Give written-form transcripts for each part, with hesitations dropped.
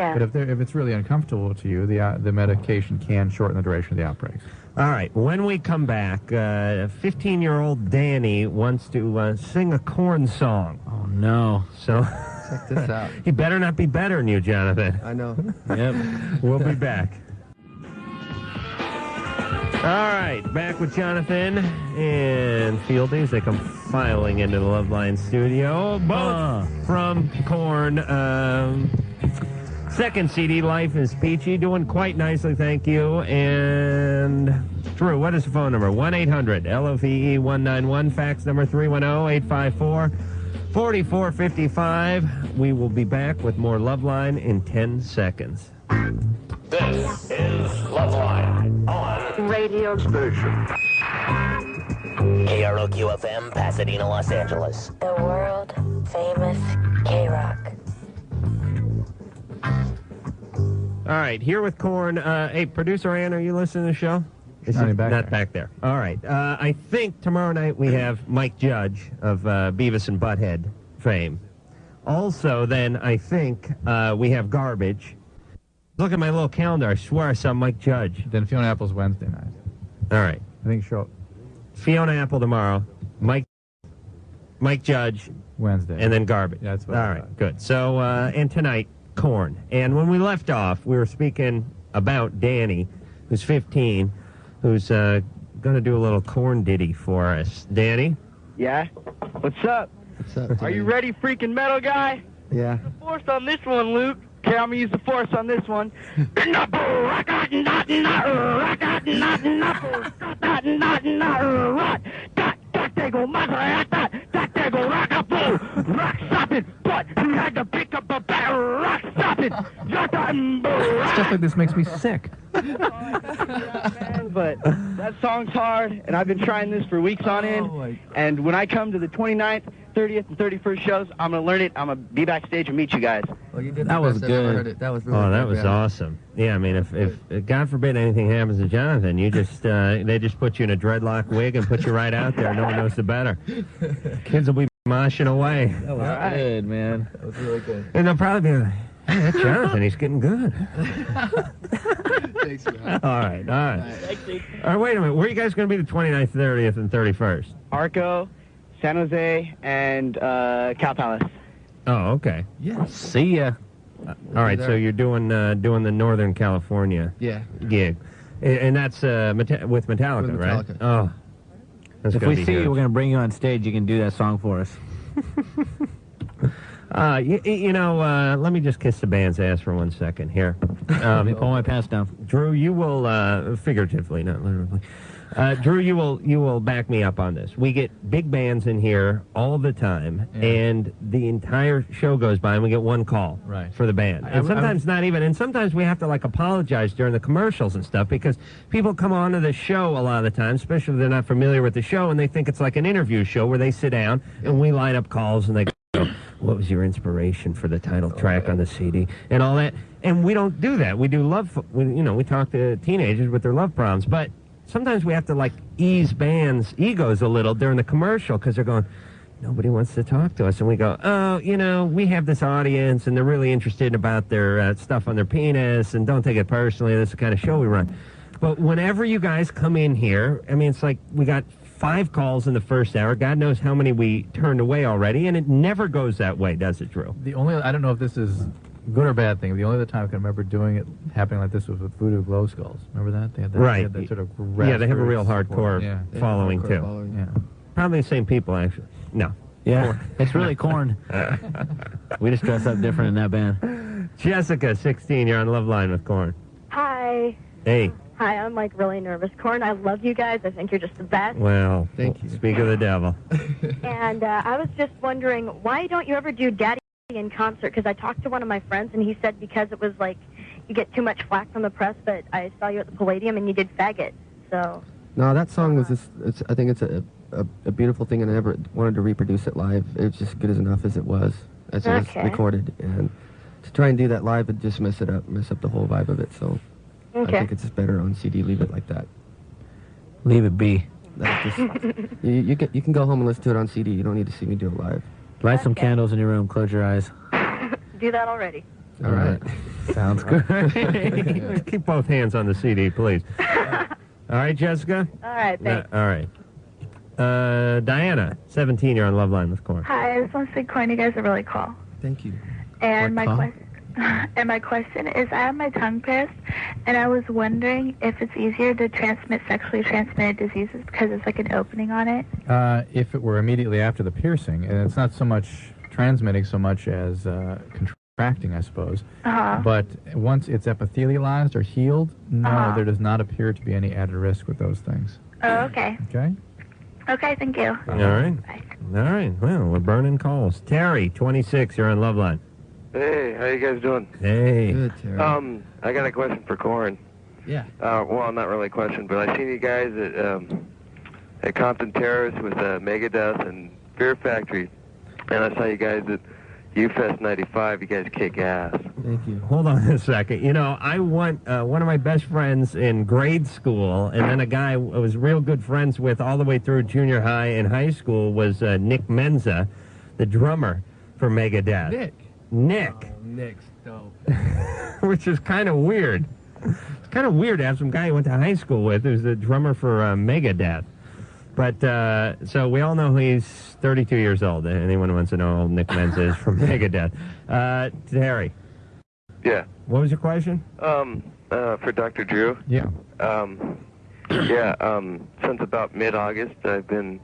Yeah. But if it's really uncomfortable to you, the medication can shorten the duration of the outbreaks. All right. When we come back, 15-year-old Danny wants to sing a Korn song. Oh, no. So Check this out. he better not be better than you, Jonathan. I know. Yep. We'll be back. All right, back with Jonathan and Fieldy as they come filing into the Loveline studio. Both from Korn. Second CD, Life is Peachy, doing quite nicely, thank you. And Drew, what is the phone number? 1-800-LOVE-191, fax number 310-854-4455. We will be back with more Loveline in 10 seconds. This is Loveline on Radio Station. KROQ-FM, Pasadena, Los Angeles. The world famous K-Rock. All right, here with Korn. Hey, Producer Ann, are you listening to the show? Not back there. All right. I think tomorrow night we have Mike Judge of Beavis and Butthead fame. Also, then, I think we have Garbage. Look at my little calendar. I swear I saw Mike Judge. Then Fiona Apple's Wednesday night. All right. I think she'll... Fiona Apple tomorrow. Mike Judge. Wednesday. And then Garbage. Yeah, that's what all right, good. So, and tonight, Korn. And when we left off, we were speaking about Danny, who's 15, who's going to do a little Korn ditty for us. Danny? Yeah? What's up? What's up? Are you ready, freaking metal guy? Yeah. The force on this one, Luke. Okay, I'm going to use the force on this one. Stuff like this makes me sick. But that song's hard, and I've been trying this for weeks on end. And when I come to the 29th, 30th, and 31st shows, I'm going to learn it. I'm going to be backstage and meet you guys. Well, you did That the was best I've ever good. heard it. That was really Oh, that good, was man. awesome. Yeah, I mean, if God forbid anything happens to Jonathan, you just they just put you in a dreadlock wig and put you right out there. No one knows the better. Kids will be moshing away. That was good, man. That was really good. And they'll probably be like, hey, that's Jonathan, he's getting good. Thanks, man. All right. All right, wait a minute. Where are you guys going to be the 29th, 30th, and 31st? Arco, San Jose, and Cal Palace. Oh, okay. Yes. See ya. All right, so you're doing the Northern California Yeah. gig. And that's with Metallica, With right? Metallica. Oh. That's If gonna we be see huge. you, we're going to bring you on stage. You can do that song for us. Let me just kiss the band's ass for 1 second here. Let me pull my pants down. Drew, you will, figuratively, not literally. Drew, you will back me up on this. We get big bands in here all the time, and the entire show goes by, and we get one call for the band. And sometimes not even, and sometimes we have to, apologize during the commercials and stuff, because people come on to the show a lot of the time, especially if they're not familiar with the show, and they think it's like an interview show where they sit down, and we line up calls, and they go, what was your inspiration for the title track on the CD, and all that. And we don't do that. We do we talk to teenagers with their love problems, but sometimes we have to, ease bands' egos a little during the commercial because they're going, nobody wants to talk to us. And we go, we have this audience, and they're really interested about their stuff on their penis, and don't take it personally. That's the kind of show we run. But whenever you guys come in here, I mean, it's like we got 5 calls in the first hour. God knows how many we turned away already, and it never goes that way, does it, Drew? I don't know if this is good or bad thing. The only other time I can remember doing it happening like this was with Voodoo Glow Skulls. Remember that? They had that, They had that sort of they have a real hardcore following, too. Yeah. Probably the same people, actually. No. Yeah, it's really Korn. We just dress up different in that band. Jessica, 16, you're on Loveline with Korn. Hi. Hey. Hi, I'm really nervous. Korn, I love you guys. I think you're just the best. Well, Thank you. Speak of the devil. And I was just wondering, why don't you ever do Daddy in concert? Because I talked to one of my friends, and he said because it was you get too much flack from the press, but I saw you at the Palladium, and you did Faggot, so... No, that song was just, I think it's a beautiful thing, and I never wanted to reproduce it live. It was just good enough as it was recorded. And to try and do that live would just mess up the whole vibe of it, so... I think it's just better on CD. Leave it like that. Leave it be. That's just, you can go home and listen to it on CD. You don't need to see me do it live. Light some candles in your room. Close your eyes. Do that already. All right. Sounds good. Keep both hands on the CD, please. All right, Jessica? All right, thanks. All right. Diana, 17, you're on Loveline with Korn. Hi, I just want to say, Korn, you guys are really cool. Thank you. And my question is, I have my tongue pierced, and I was wondering if it's easier to transmit sexually transmitted diseases because it's like an opening on it. If it were immediately after the piercing, and it's not so much transmitting so much as contracting, I suppose. But once it's epithelialized or healed, no, there does not appear to be any added risk with those things. Oh, okay. Okay? Okay, thank you. All right. Bye. All right. Well, we're burning calls. Terry, 26, you're on Loveline. Hey, how you guys doing? Hey. Good, Terry. I got a question for Korn. Yeah. Well, not really a question, but I seen you guys at Compton Terrace with Mega.A.D.A.S and Fear Factory, and I saw you guys at U-Fest 95. You guys kick ass. Thank you. Hold on a second. You know, I want one of my best friends in grade school, and then a guy I was real good friends with all the way through junior high and high school was Nick Menza, the drummer for Mega.A.D.A.S. Nick. Oh, Nick's dope. Which is kind of weird. It's kind of weird to have some guy you went to high school with who's the drummer for Mega.A.D.A.S. But, so we all know he's 32 years old. Anyone who wants to know how old Nick Menza is from Mega.A.D.A.S. Terry. Yeah. What was your question? For Dr. Drew. Yeah. Since about mid-August, I've been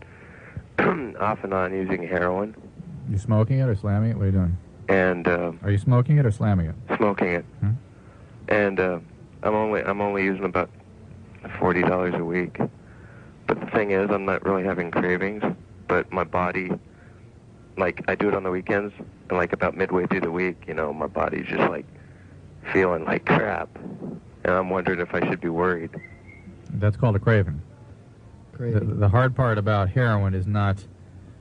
off and on using heroin. You smoking it or slamming it? What are you doing? And Are you smoking it or slamming it? smoking it. Hmm? And I'm only using about $40 a week. But the thing is, I'm not really having cravings. But my body, like, I do it on the weekends, and like about midway through the week, you know, my body's just like feeling like crap. And I'm wondering if I should be worried. That's called a craving. The hard part about heroin is not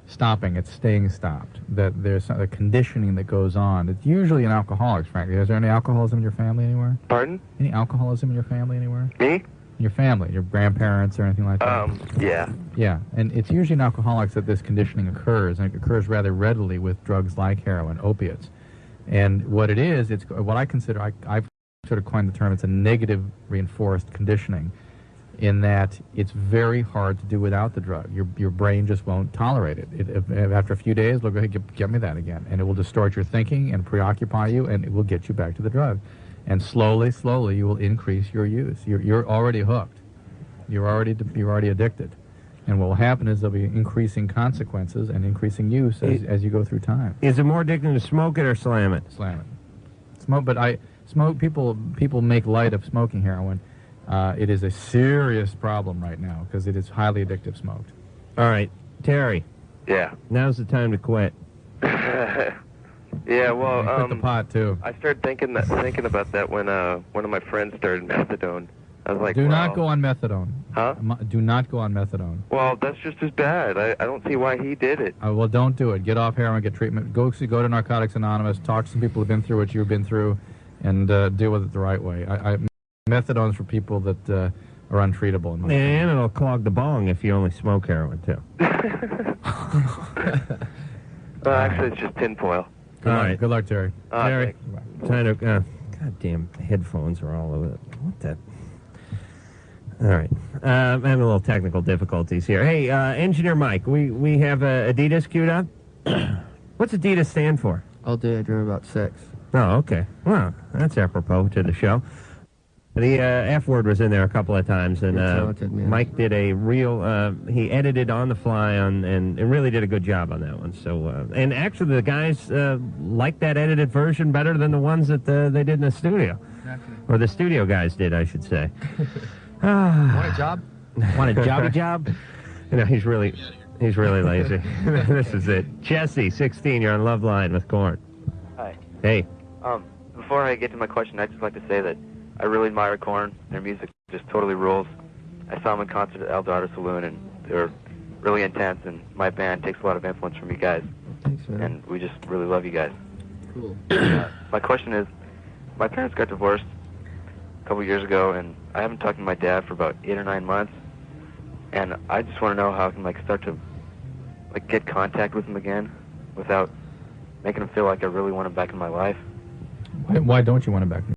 stopping, it's staying stopped. That there's a conditioning that goes on. It's usually in alcoholics, frankly. Is there any alcoholism in your family anywhere? Pardon? Any alcoholism in your family anywhere? Me? Your family, your grandparents or anything like that? Yeah. Yeah, and it's usually in alcoholics that this conditioning occurs, and it occurs rather readily with drugs like heroin, opiates. And what it is, it's what I consider, I've sort of coined the term, it's a negative reinforced conditioning, in that it's very hard to do without the drug. Your brain just won't tolerate it. After a few days, look, hey, get me that again. And it will distort your thinking and preoccupy you, and it will get you back to the drug. And slowly, slowly, you will increase your use. You're already hooked. You're already addicted. And what will happen is there'll be increasing consequences and increasing use as you go through time. Is it more addicting to smoke it or slam it? Slam it. Smoke, but people make light of smoking heroin. It is a serious problem right now because it is highly addictive smoked. All right, Terry. Yeah. Now's the time to quit. Yeah, well, quit the pot too. I started thinking about that when one of my friends started methadone. I was like, do not go on methadone. Huh? Do not go on methadone. Well, that's just as bad. I don't see why he did it. Well, don't do it. Get off heroin, get treatment. Go to Narcotics Anonymous, talk to some people who've been through what you've been through, and deal with it the right way. Methadone's for people that are untreatable. And it'll clog the bong if you only smoke heroin, too. Well, actually, it's just tinfoil. Good luck, Terry. Terry, goddamn headphones are all over it. What the? All right. I'm having a little technical difficulties here. Hey, Engineer Mike, we have A.D.I.D.A.S queued up. What's A.D.I.D.A.S stand for? All day I dream about sex. Oh, okay. Well, that's apropos to the show. The F word was in there a couple of times, and talented, man. Mike did a real, he edited on the fly and really did a good job on that one. So, and actually the guys liked that edited version better than the ones that they did in the studio. Exactly. Or the studio guys did, I should say. Want a job? Want a jobby job? You know, he's really lazy. This is it. Jesse, 16, you're on Loveline with Korn. Hi. Hey. Before I get to my question, I'd just like to say that I really admire Korn. Their music just totally rules. I saw them in concert at A.D.I.D.A.S Saloon, and they were really intense, and my band takes a lot of influence from you guys. Thanks, man. And we just really love you guys. Cool. My question is, my parents got divorced a couple years ago, and I haven't talked to my dad for about 8 or 9 months, and I just want to know how I can start to get contact with him again without making him feel like I really want him back in my life. Why don't you want him back?